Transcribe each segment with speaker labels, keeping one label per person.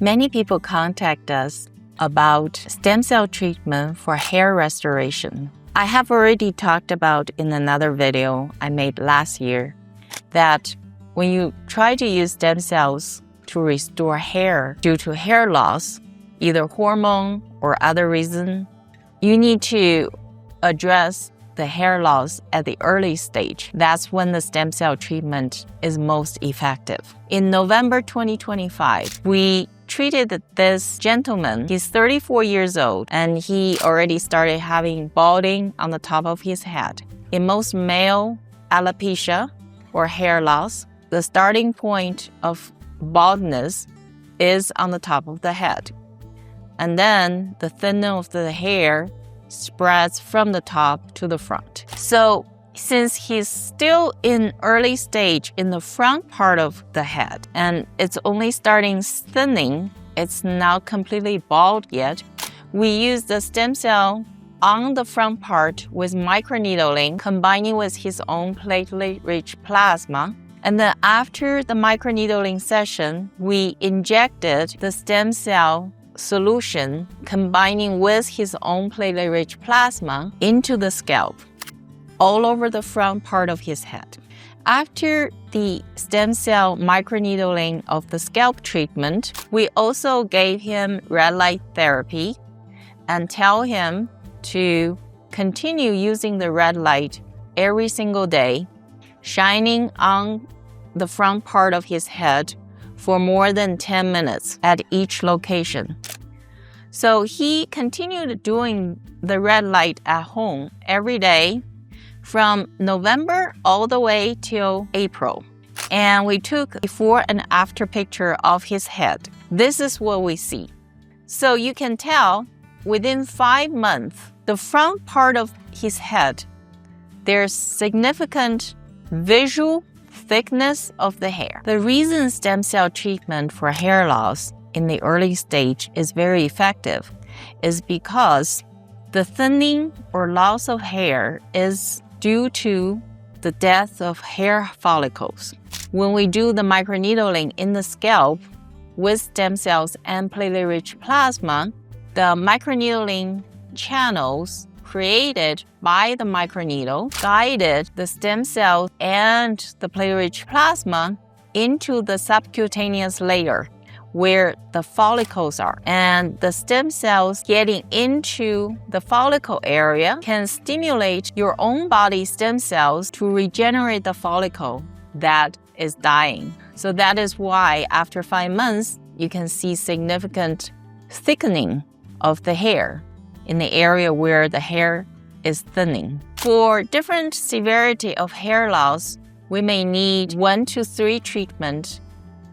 Speaker 1: Many people contact us about stem cell treatment for hair restoration. I have already talked about in another video I made last year that when you try to use stem cells to restore hair due to hair loss, either hormone or other reason, you need to address the hair loss at the early stage. That's when the stem cell treatment is most effective. In November 2025, we treated this gentleman. He's 34 years old and he already started having balding on the top of his head. In most male alopecia or hair loss, the starting point of baldness is on the top of the head. And then the thinning of the hair spreads from the top to the front. So since he's still in early stage in the front part of the head and it's only starting thinning, it's not completely bald yet, we use the stem cell on the front part with microneedling, combining with his own platelet-rich plasma. And then after the microneedling session, we injected the stem cell solution combining with his own platelet-rich plasma into the scalp, all over the front part of his head. After the stem cell microneedling of the scalp treatment, we also gave him red light therapy and tell him to continue using the red light every single day, shining on the front part of his head for more than 10 minutes at each location. So he continued doing the red light at home every day from November all the way till April. And we took a before and after picture of his head. This is what we see. So you can tell within 5 months, the front part of his head, there's significant visual thickness of the hair. The reason stem cell treatment for hair loss in the early stage is very effective is because the thinning or loss of hair is due to the death of hair follicles. When we do the microneedling in the scalp with stem cells and platelet-rich plasma, the microneedling channels created by the microneedle guided the stem cells and the platelet-rich plasma into the subcutaneous layer where the follicles are. And the stem cells getting into the follicle area can stimulate your own body stem cells to regenerate the follicle that is dying. So that is why after 5 months, you can see significant thickening of the hair in the area where the hair is thinning. For different severity of hair loss, we may need 1 to 3 treatments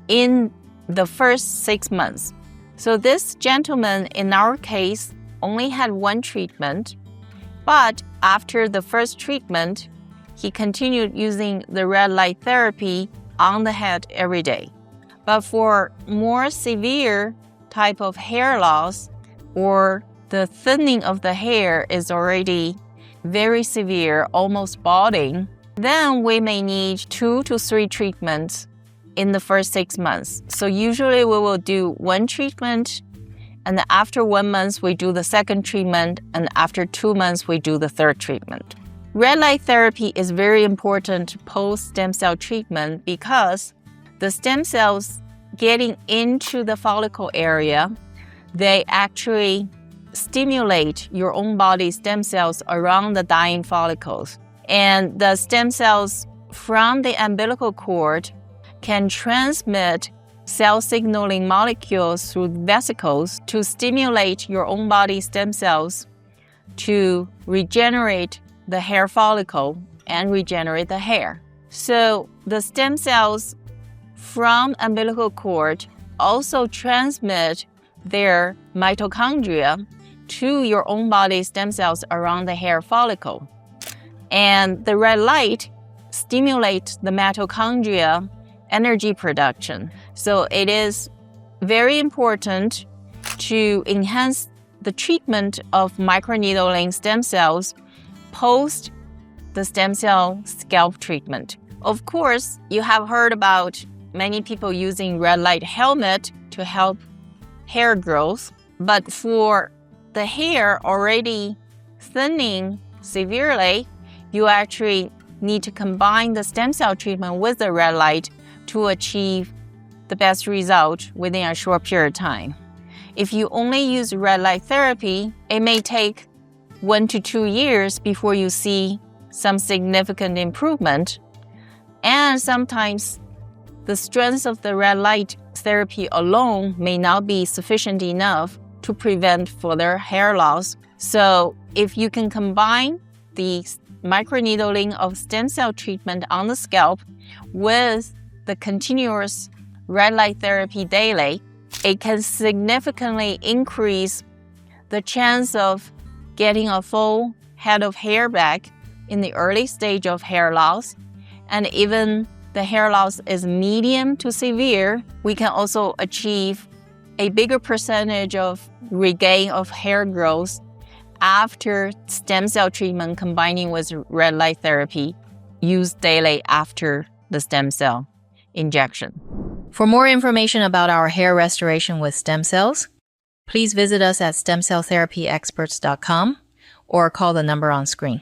Speaker 1: in the first 6 months. So this gentleman, in our case, only had 1 treatment, but after the first treatment, he continued using the red light therapy on the head every day. But for more severe type of hair loss, or the thinning of the hair is already very severe, almost balding, then we may need 2 to 3 treatments in the first 6 months. So usually we will do 1 treatment, and after 1 month we do the second treatment, and after 2 months we do the third treatment. Red light therapy is very important post-stem cell treatment because the stem cells getting into the follicle area, they actually stimulate your own body stem cells around the dying follicles. And the stem cells from the umbilical cord can transmit cell signaling molecules through vesicles to stimulate your own body stem cells to regenerate the hair follicle and regenerate the hair. So the stem cells from umbilical cord also transmit their mitochondria to your own body stem cells around the hair follicle. And the red light stimulates the mitochondria energy production. So it is very important to enhance the treatment of microneedling stem cells post the stem cell scalp treatment. Of course, you have heard about many people using red light helmet to help hair growth. But for the hair already thinning severely, you actually need to combine the stem cell treatment with the red light to achieve the best result within a short period of time. If you only use red light therapy, it may take 1 to 2 years before you see some significant improvement. And sometimes the strength of the red light therapy alone may not be sufficient enough to prevent further hair loss. So if you can combine the microneedling of stem cell treatment on the scalp with the continuous red light therapy daily, it can significantly increase the chance of getting a full head of hair back in the early stage of hair loss. And even the hair loss is medium to severe, we can also achieve a bigger percentage of regain of hair growth after stem cell treatment combining with red light therapy used daily after the stem cell injection. For more information about our hair restoration with stem cells, please visit us at stemcelltherapyexperts.com or call the number on screen.